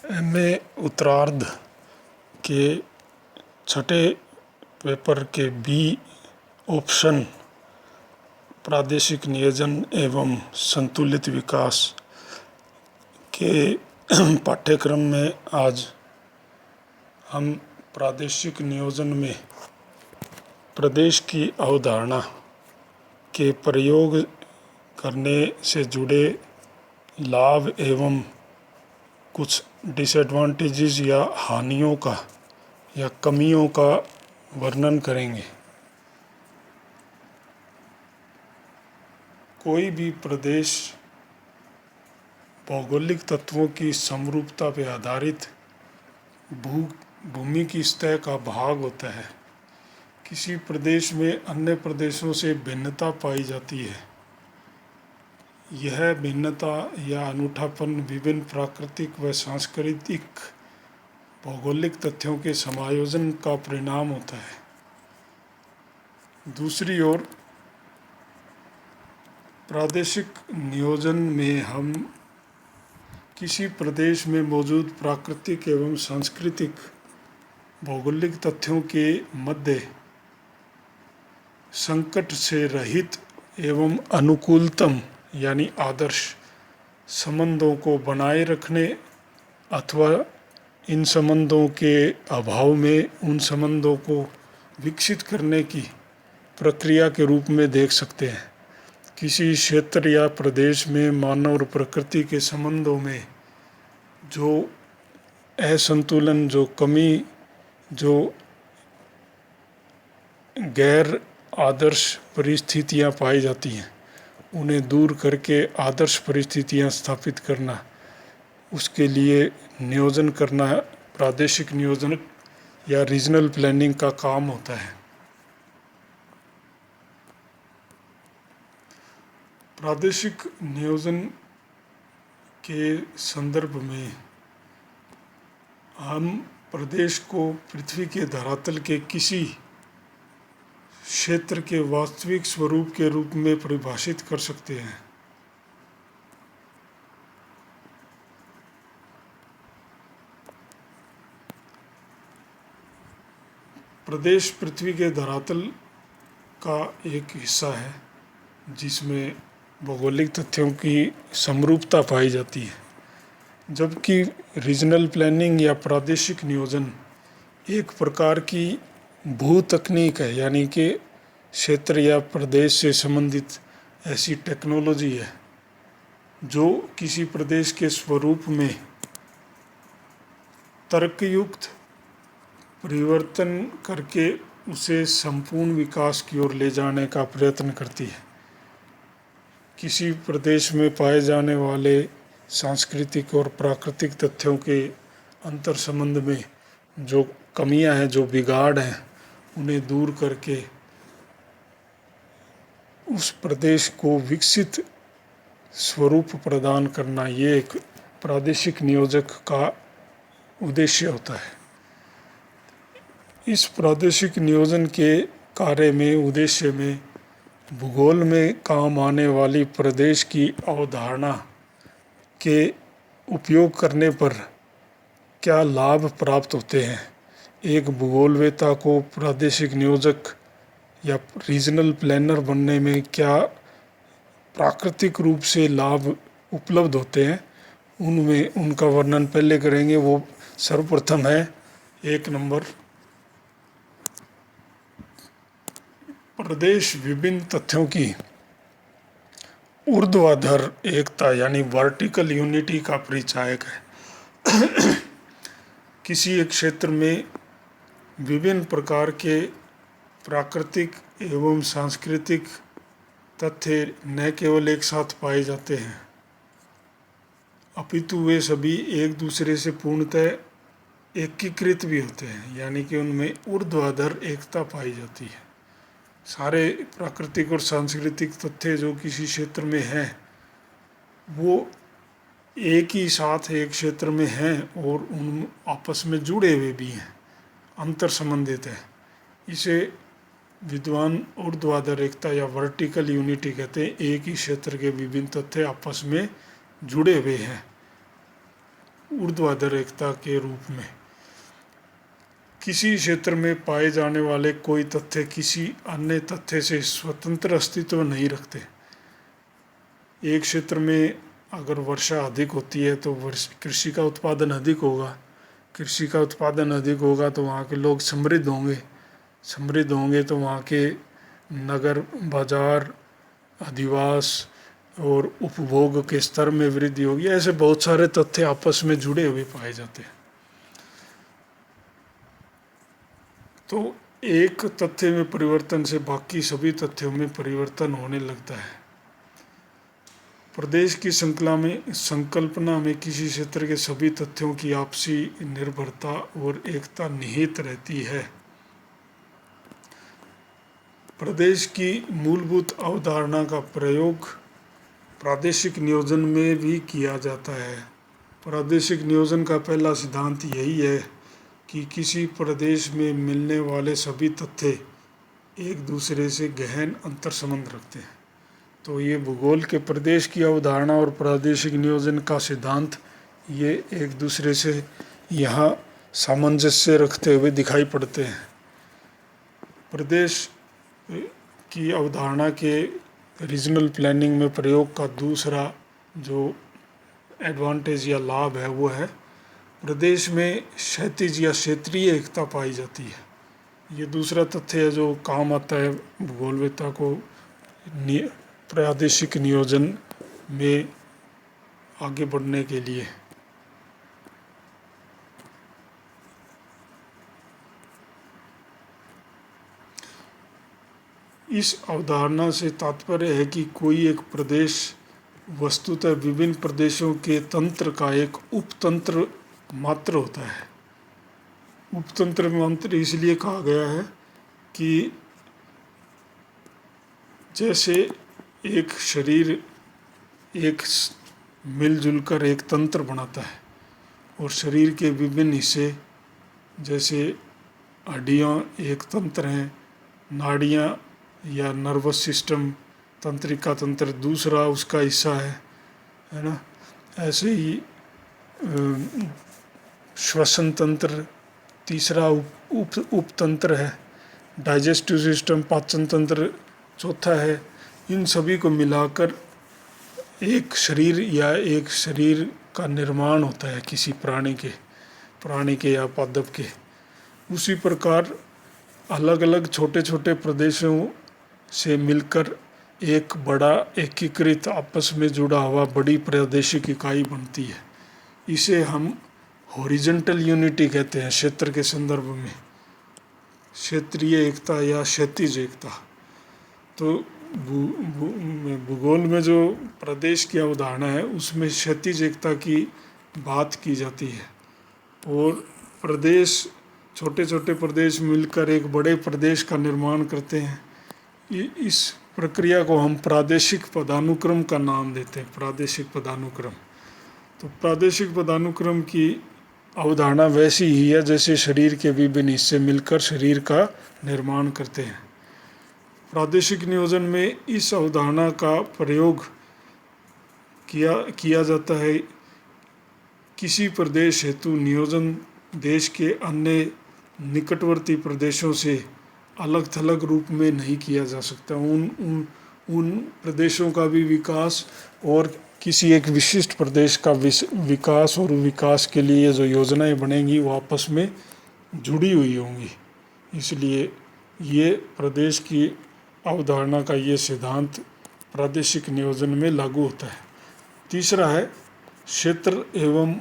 में उत्तरार्ध के छठे पेपर के बी ऑप्शन प्रादेशिक नियोजन एवं संतुलित विकास के पाठ्यक्रम में आज हम प्रादेशिक नियोजन में प्रदेश की अवधारणा के प्रयोग करने से जुड़े लाभ एवं कुछ डिसएडवांटेजेस या हानियों का या कमियों का वर्णन करेंगे। कोई भी प्रदेश भौगोलिक तत्वों की समरूपता पर आधारित भूमि की सतह का भाग होता है। किसी प्रदेश में अन्य प्रदेशों से भिन्नता पाई जाती है। यह भिन्नता या अनूठापन विभिन्न प्राकृतिक व सांस्कृतिक भौगोलिक तथ्यों के समायोजन का परिणाम होता है। दूसरी ओर प्रादेशिक नियोजन में हम किसी प्रदेश में मौजूद प्राकृतिक एवं सांस्कृतिक भौगोलिक तथ्यों के मध्य संकट से रहित एवं अनुकूलतम यानी आदर्श संबंधों को बनाए रखने अथवा इन संबंधों के अभाव में उन संबंधों को विकसित करने की प्रक्रिया के रूप में देख सकते हैं। किसी क्षेत्र या प्रदेश में मानव और प्रकृति के संबंधों में जो असंतुलन, जो कमी, जो गैर आदर्श परिस्थितियां पाई जाती हैं, उन्हें दूर करके आदर्श परिस्थितियां स्थापित करना, उसके लिए नियोजन करना प्रादेशिक नियोजन या रीजनल प्लानिंग का काम होता है। प्रादेशिक नियोजन के संदर्भ में हम प्रदेश को पृथ्वी के धरातल के किसी क्षेत्र के वास्तविक स्वरूप के रूप में परिभाषित कर सकते हैं। प्रदेश पृथ्वी के धरातल का एक हिस्सा है जिसमें भौगोलिक तथ्यों की समरूपता पाई जाती है, जबकि रीजनल प्लानिंग या प्रादेशिक नियोजन एक प्रकार की भू तकनीक है, यानी कि क्षेत्र या प्रदेश से संबंधित ऐसी टेक्नोलॉजी है जो किसी प्रदेश के स्वरूप में तर्कयुक्त परिवर्तन करके उसे संपूर्ण विकास की ओर ले जाने का प्रयत्न करती है। किसी प्रदेश में पाए जाने वाले सांस्कृतिक और प्राकृतिक तथ्यों के अंतर संबंध में जो कमियां हैं, जो बिगाड़ हैं, उन्हें दूर करके उस प्रदेश को विकसित स्वरूप प्रदान करना, ये एक प्रादेशिक नियोजक का उद्देश्य होता है। इस प्रादेशिक नियोजन के कार्य में, उद्देश्य में भूगोल में काम आने वाली प्रदेश की अवधारणा के उपयोग करने पर क्या लाभ प्राप्त होते हैं, एक भूगोलवेत्ता को प्रादेशिक नियोजक या रीजनल प्लानर बनने में क्या प्राकृतिक रूप से लाभ उपलब्ध होते हैं, उनमें उनका वर्णन पहले करेंगे। वो सर्वप्रथम है 1 नंबर, प्रदेश विभिन्न तथ्यों की ऊर्ध्वाधर एकता यानी वर्टिकल यूनिटी का परिचायक है। किसी एक क्षेत्र में विभिन्न प्रकार के प्राकृतिक एवं सांस्कृतिक तथ्य न केवल एक साथ पाए जाते हैं, अपितु वे सभी एक दूसरे से पूर्णतः एकीकृत भी होते हैं, यानी कि उनमें ऊर्ध्वाधर एकता पाई जाती है। सारे प्राकृतिक और सांस्कृतिक तथ्य जो किसी क्षेत्र में हैं वो एक ही साथ एक क्षेत्र में हैं और उन आपस में जुड़े हुए भी हैं, अंतर संबंधित है। इसे विद्वान ऊर्ध्वाधर एकता या वर्टिकल यूनिटी कहते हैं। एक ही क्षेत्र के विभिन्न तथ्य आपस में जुड़े हुए हैं। ऊर्ध्वाधर एकता के रूप में। किसी क्षेत्र में पाए जाने वाले कोई तथ्य किसी अन्य तथ्य से स्वतंत्र अस्तित्व नहीं रखते। एक क्षेत्र में अगर वर्षा अधिक होती है तो कृषि का उत्पादन अधिक होगा, कृषि का उत्पादन अधिक होगा तो वहाँ के लोग समृद्ध होंगे, समृद्ध होंगे तो वहाँ के नगर बाजार, अधिवास और उपभोग के स्तर में वृद्धि होगी। ऐसे बहुत सारे तथ्य आपस में जुड़े हुए पाए जाते हैं। तो एक तथ्य में परिवर्तन से बाकी सभी तथ्यों में परिवर्तन होने लगता है। प्रदेश की संकल्पना में किसी क्षेत्र के सभी तथ्यों की आपसी निर्भरता और एकता निहित रहती है। प्रदेश की मूलभूत अवधारणा का प्रयोग प्रादेशिक नियोजन में भी किया जाता है। प्रादेशिक नियोजन का पहला सिद्धांत यही है कि किसी प्रदेश में मिलने वाले सभी तथ्य एक दूसरे से गहन अंतर संबंध रखते हैं। तो ये भूगोल के प्रदेश की अवधारणा और प्रादेशिक नियोजन का सिद्धांत ये एक दूसरे से यहाँ सामंजस्य रखते हुए दिखाई पड़ते हैं। प्रदेश की अवधारणा के रीजनल प्लानिंग में प्रयोग का दूसरा जो एडवांटेज या लाभ है वो है प्रदेश में क्षैतिज या क्षेत्रीय एकता पाई जाती है। ये दूसरा तथ्य है जो काम आता है भूगोलवेत्ता को प्रादेशिक नियोजन में आगे बढ़ने के लिए। इस अवधारणा से तात्पर्य है कि कोई एक प्रदेश वस्तुतः विभिन्न प्रदेशों के तंत्र का एक उपतंत्र मात्र होता है। उपतंत्र मात्र इसलिए कहा गया है कि जैसे एक शरीर एक मिलजुल कर एक तंत्र बनाता है और शरीर के विभिन्न हिस्से जैसे हड्डियाँ एक तंत्र हैं, नाड़ियाँ या नर्वस सिस्टम तंत्रिका तंत्र दूसरा उसका हिस्सा है ना। ऐसे ही श्वसन तंत्र तीसरा उपतंत्र है, डाइजेस्टिव सिस्टम पाचन तंत्र चौथा है। इन सभी को मिलाकर एक शरीर का निर्माण होता है किसी प्राणी के या पादप के। उसी प्रकार अलग अलग छोटे छोटे प्रदेशों से मिलकर एक बड़ा एकीकृत आपस में जुड़ा हुआ बड़ी प्रादेशिक इकाई बनती है। इसे हम हॉरिजॉन्टल यूनिटी कहते हैं क्षेत्र के संदर्भ में, क्षेत्रीय एकता या क्षैतिज एकता। तो भूगोल में जो प्रदेश की अवधारणा है उसमें क्षैतिज एकता की बात की जाती है और छोटे छोटे प्रदेश मिलकर एक बड़े प्रदेश का निर्माण करते हैं। इस प्रक्रिया को हम प्रादेशिक पदानुक्रम का नाम देते हैं, प्रादेशिक पदानुक्रम। तो प्रादेशिक पदानुक्रम की अवधारणा वैसी ही है जैसे शरीर के विभिन्न हिस्से मिलकर शरीर का निर्माण करते हैं। प्रादेशिक नियोजन में इस अवधारणा का प्रयोग किया जाता है। किसी प्रदेश हेतु नियोजन देश के अन्य निकटवर्ती प्रदेशों से अलग थलग रूप में नहीं किया जा सकता। उन प्रदेशों का भी विकास और किसी एक विशिष्ट प्रदेश का विकास और विकास के लिए जो योजनाएं बनेंगी वो आपस में जुड़ी हुई होंगी। इसलिए ये प्रदेश की अवधारणा का ये सिद्धांत प्रादेशिक नियोजन में लागू होता है। तीसरा है क्षेत्र एवं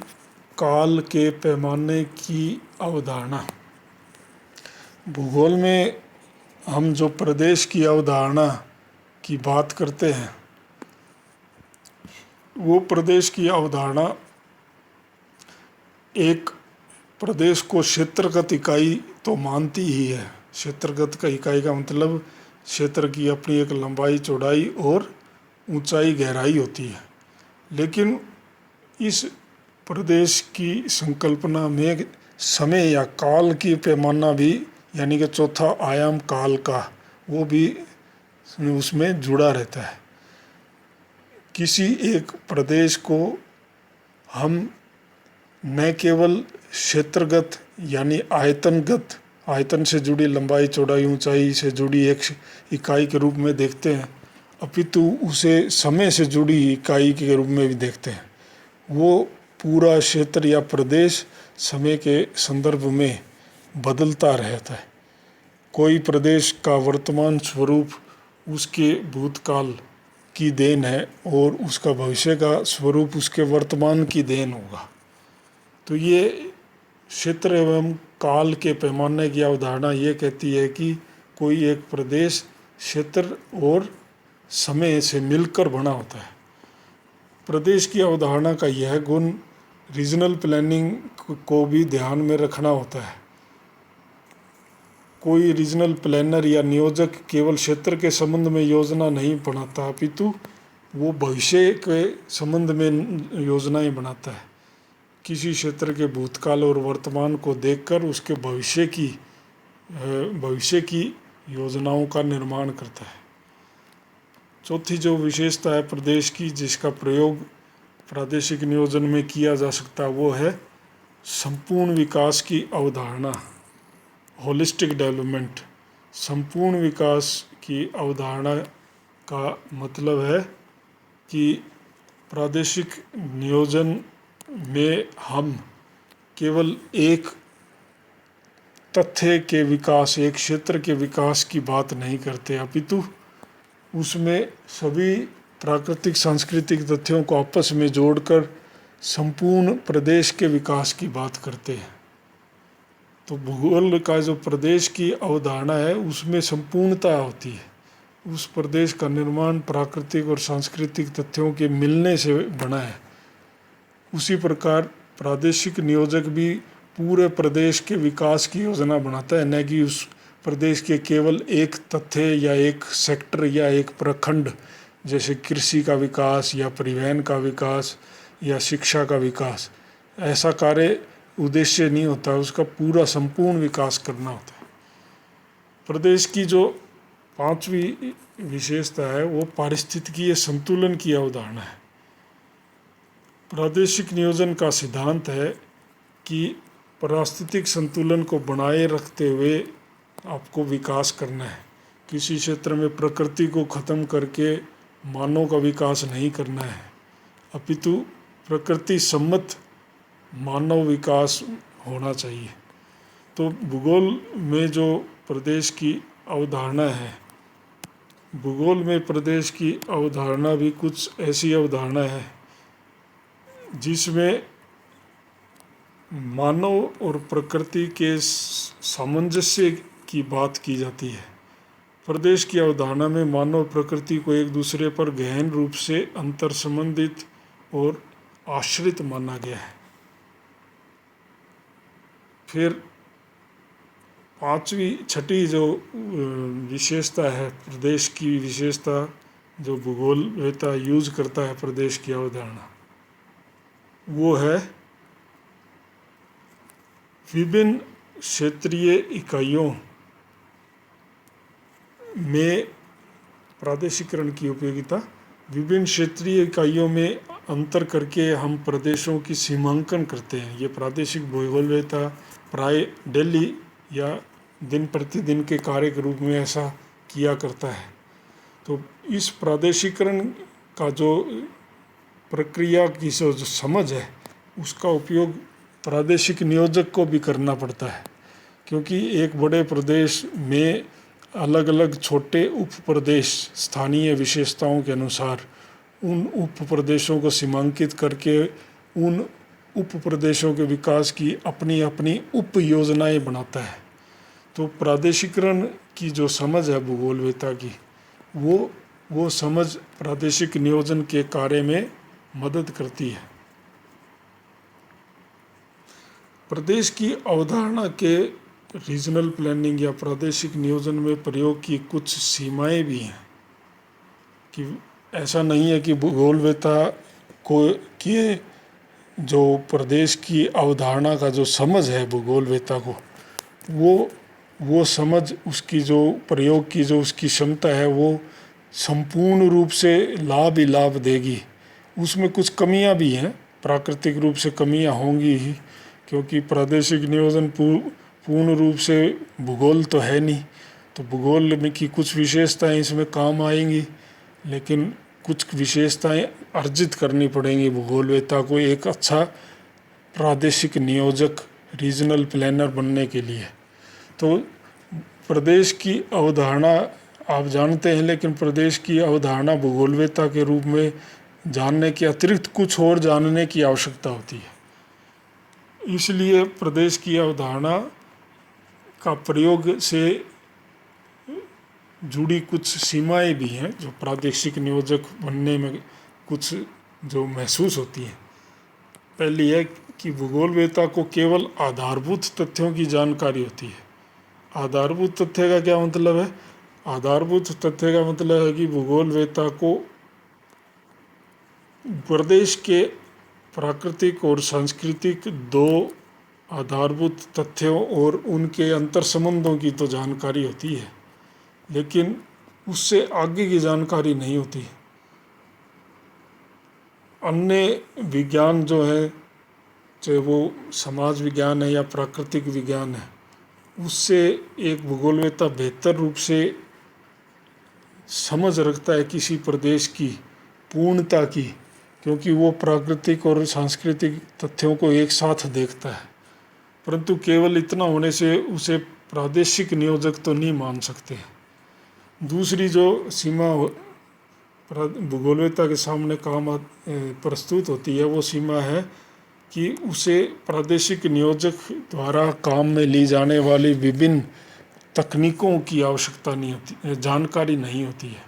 काल के पैमाने की अवधारणा। भूगोल में हम जो प्रदेश की अवधारणा की बात करते हैं वो प्रदेश की अवधारणा एक प्रदेश को क्षेत्रगत इकाई तो मानती ही है। क्षेत्रगत का इकाई का मतलब क्षेत्र की अपनी एक लंबाई चौड़ाई और ऊंचाई गहराई होती है। लेकिन इस प्रदेश की संकल्पना में समय या काल की पैमाना भी यानी कि चौथा आयाम काल का वो भी उसमें जुड़ा रहता है। किसी एक प्रदेश को हम न केवल क्षेत्रगत यानी आयतन से जुड़ी लंबाई चौड़ाई ऊंचाई से जुड़ी एक इकाई के रूप में देखते हैं, अपितु उसे समय से जुड़ी इकाई के रूप में भी देखते हैं। वो पूरा क्षेत्र या प्रदेश समय के संदर्भ में बदलता रहता है। कोई प्रदेश का वर्तमान स्वरूप उसके भूतकाल की देन है और उसका भविष्य का स्वरूप उसके वर्तमान की देन होगा। तो ये क्षेत्र एवं काल के पैमाने की अवधारणा ये कहती है कि कोई एक प्रदेश क्षेत्र और समय से मिलकर बना होता है। प्रदेश की अवधारणा का यह गुण रीजनल प्लानिंग को भी ध्यान में रखना होता है। कोई रीजनल प्लानर या नियोजक केवल क्षेत्र के संबंध में योजना नहीं बनाता, अपितु वो भविष्य के संबंध में योजनाएं बनाता है। किसी क्षेत्र के भूतकाल और वर्तमान को देखकर उसके भविष्य की योजनाओं का निर्माण करता है। चौथी जो विशेषता है प्रदेश की जिसका प्रयोग प्रादेशिक नियोजन में किया जा सकता है वो है संपूर्ण विकास की अवधारणा, होलिस्टिक डेवलपमेंट। संपूर्ण विकास की अवधारणा का मतलब है कि प्रादेशिक नियोजन में हम केवल एक तथ्य के विकास, एक क्षेत्र के विकास की बात नहीं करते, अपितु उसमें सभी प्राकृतिक सांस्कृतिक तथ्यों को आपस में जोड़कर संपूर्ण प्रदेश के विकास की बात करते हैं। तो भूगोल का जो प्रदेश की अवधारणा है उसमें संपूर्णता होती है। उस प्रदेश का निर्माण प्राकृतिक और सांस्कृतिक तथ्यों के मिलने से बना है। उसी प्रकार प्रादेशिक नियोजक भी पूरे प्रदेश के विकास की योजना बनाता है, न कि उस प्रदेश के केवल एक तथ्य या एक सेक्टर या एक प्रखंड, जैसे कृषि का विकास या परिवहन का विकास या शिक्षा का विकास। ऐसा कार्य उद्देश्य नहीं होता, उसका पूरा संपूर्ण विकास करना होता है। प्रदेश की जो पांचवी विशेषता है वो पारिस्थितिकीय संतुलन की अवधारणा है। प्रादेशिक नियोजन का सिद्धांत है कि पारिस्थितिक संतुलन को बनाए रखते हुए आपको विकास करना है। किसी क्षेत्र में प्रकृति को खत्म करके मानव का विकास नहीं करना है, अपितु प्रकृति सम्मत मानव विकास होना चाहिए। तो भूगोल में जो प्रदेश की अवधारणा है, भूगोल में प्रदेश की अवधारणा भी कुछ ऐसी अवधारणा है जिसमें मानव और प्रकृति के सामंजस्य की बात की जाती है। प्रदेश की अवधारणा में मानव प्रकृति को एक दूसरे पर गहन रूप से अंतर संबंधित और आश्रित माना गया है। फिर छठी जो विशेषता है, प्रदेश की विशेषता जो भूगोलवेत्ता यूज करता है प्रदेश की अवधारणा, वो है विभिन्न क्षेत्रीय इकाइयों में प्रादेशिकरण की उपयोगिता। विभिन्न क्षेत्रीय इकाइयों में अंतर करके हम प्रदेशों की सीमांकन करते हैं। ये प्रादेशिक भूगोलवेत्ता प्राय डेली या दिन प्रतिदिन के कार्य के रूप में ऐसा किया करता है। तो इस प्रादेशिकरण का जो प्रक्रिया की जो समझ है उसका उपयोग प्रादेशिक नियोजक को भी करना पड़ता है, क्योंकि एक बड़े प्रदेश में अलग अलग छोटे उप प्रदेश स्थानीय विशेषताओं के अनुसार उन उप प्रदेशों को सीमांकित करके उन उप प्रदेशों के विकास की अपनी अपनी उप योजनाएं बनाता है। तो प्रादेशिकरण की जो समझ है भूगोलवेत्ता की, वो समझ प्रादेशिक नियोजन के कार्य में मदद करती है। प्रदेश की अवधारणा के रीजनल प्लानिंग या प्रादेशिक नियोजन में प्रयोग की कुछ सीमाएं भी हैं कि ऐसा नहीं है कि भूगोलवेत्ता को के जो प्रदेश की अवधारणा का जो समझ है भूगोलवेत्ता को, वो समझ उसकी जो प्रयोग की जो उसकी क्षमता है वो संपूर्ण रूप से लाभ ही लाभ देगी। उसमें कुछ कमियां भी हैं, प्राकृतिक रूप से कमियां होंगी ही, क्योंकि प्रादेशिक नियोजन पूर्ण रूप से भूगोल तो है नहीं। तो भूगोल में की कुछ विशेषताएं इसमें काम आएंगी, लेकिन कुछ विशेषताएं अर्जित करनी पड़ेंगी भूगोलवेत्ता को एक अच्छा प्रादेशिक नियोजक, रीजनल प्लानर बनने के लिए। तो प्रदेश की अवधारणा आप जानते हैं, लेकिन प्रदेश की अवधारणा भूगोलवेत्ता के रूप में जानने के अतिरिक्त कुछ और जानने की आवश्यकता होती है। इसलिए प्रदेश की अवधारणा का प्रयोग से जुड़ी कुछ सीमाएं भी हैं जो प्रादेशिक नियोजक बनने में कुछ जो महसूस होती हैं। पहली है कि भूगोलवेत्ता को केवल आधारभूत तथ्यों की जानकारी होती है। आधारभूत तथ्य का क्या मतलब है? आधारभूत तथ्य का मतलब है कि भूगोलवेत्ता को प्रदेश के प्राकृतिक और सांस्कृतिक दो आधारभूत तथ्यों और उनके अंतर संबंधों की तो जानकारी होती है, लेकिन उससे आगे की जानकारी नहीं होती। अन्य विज्ञान जो है, चाहे वो समाज विज्ञान है या प्राकृतिक विज्ञान है, उससे एक भूगोलवेत्ता बेहतर रूप से समझ रखता है किसी प्रदेश की पूर्णता की, क्योंकि वो प्राकृतिक और सांस्कृतिक तथ्यों को एक साथ देखता है। परंतु केवल इतना होने से उसे प्रादेशिक नियोजक तो नहीं मान सकते। दूसरी जो सीमा भूगोलवेत्ता के सामने प्रस्तुत होती है, वो सीमा है कि उसे प्रादेशिक नियोजक द्वारा काम में ली जाने वाली विभिन्न तकनीकों की आवश्यकता नहीं होती, जानकारी नहीं होती है।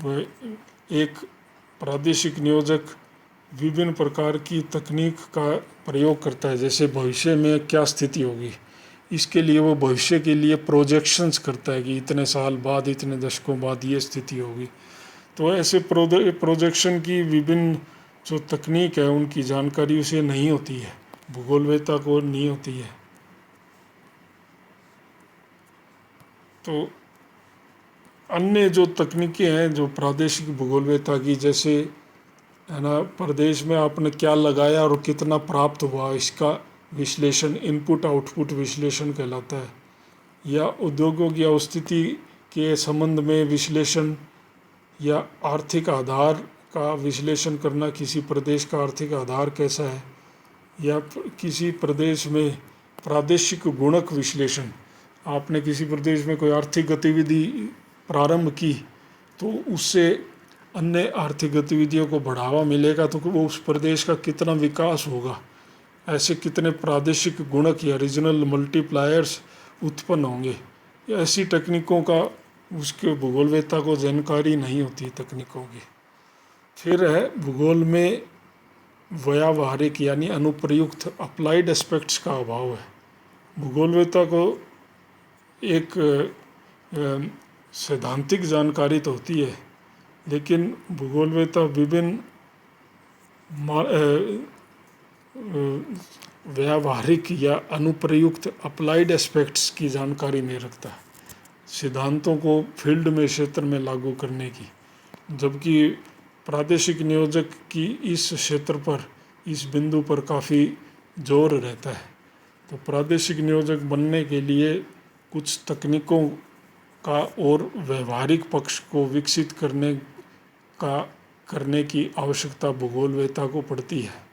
वह एक प्रादेशिक नियोजक विभिन्न प्रकार की तकनीक का प्रयोग करता है, जैसे भविष्य में क्या स्थिति होगी, इसके लिए वो भविष्य के लिए प्रोजेक्शंस करता है कि इतने साल बाद, इतने दशकों बाद ये स्थिति होगी। तो ऐसे प्रोजेक्शन की विभिन्न जो तकनीक है उनकी जानकारी उसे नहीं होती है, भूगोलवेत्ता को नहीं होती है। तो अन्य जो तकनीकें हैं जो प्रादेशिक भूगोलवेत्ता की, जैसे है ना, प्रदेश में आपने क्या लगाया और कितना प्राप्त हुआ, इसका विश्लेषण इनपुट आउटपुट विश्लेषण कहलाता है। या उद्योगों की अवस्थिति के संबंध में विश्लेषण या आर्थिक आधार का विश्लेषण करना, किसी प्रदेश का आर्थिक आधार कैसा है, या किसी प्रदेश में प्रादेशिक गुणक विश्लेषण, आपने किसी प्रदेश में कोई आर्थिक गतिविधि प्रारंभ की तो उससे अन्य आर्थिक गतिविधियों को बढ़ावा मिलेगा, तो वो उस प्रदेश का कितना विकास होगा, ऐसे कितने प्रादेशिक गुणक या रीजनल मल्टीप्लायर्स उत्पन्न होंगे। ऐसी तकनीकों का उसके भूगोलवेत्ता को जानकारी नहीं होती तकनीकों की। फिर है भूगोल में व्यावहारिक यानी अनुप्रयुक्त अप्लाइड एस्पेक्ट्स का अभाव है। भूगोलवेत्ता को एक सैद्धांतिक जानकारी तो होती है, लेकिन भूगोलवेत्ता विभिन्न व्यावहारिक या अनुप्रयुक्त अप्लाइड एस्पेक्ट्स की जानकारी नहीं रखता, सिद्धांतों को फील्ड में, क्षेत्र में लागू करने की। जबकि प्रादेशिक नियोजक की इस क्षेत्र पर, इस बिंदु पर काफ़ी जोर रहता है। तो प्रादेशिक नियोजक बनने के लिए कुछ तकनीकों का और व्यवहारिक पक्ष को विकसित करने की आवश्यकता भूगोलवेत्ता को पड़ती है।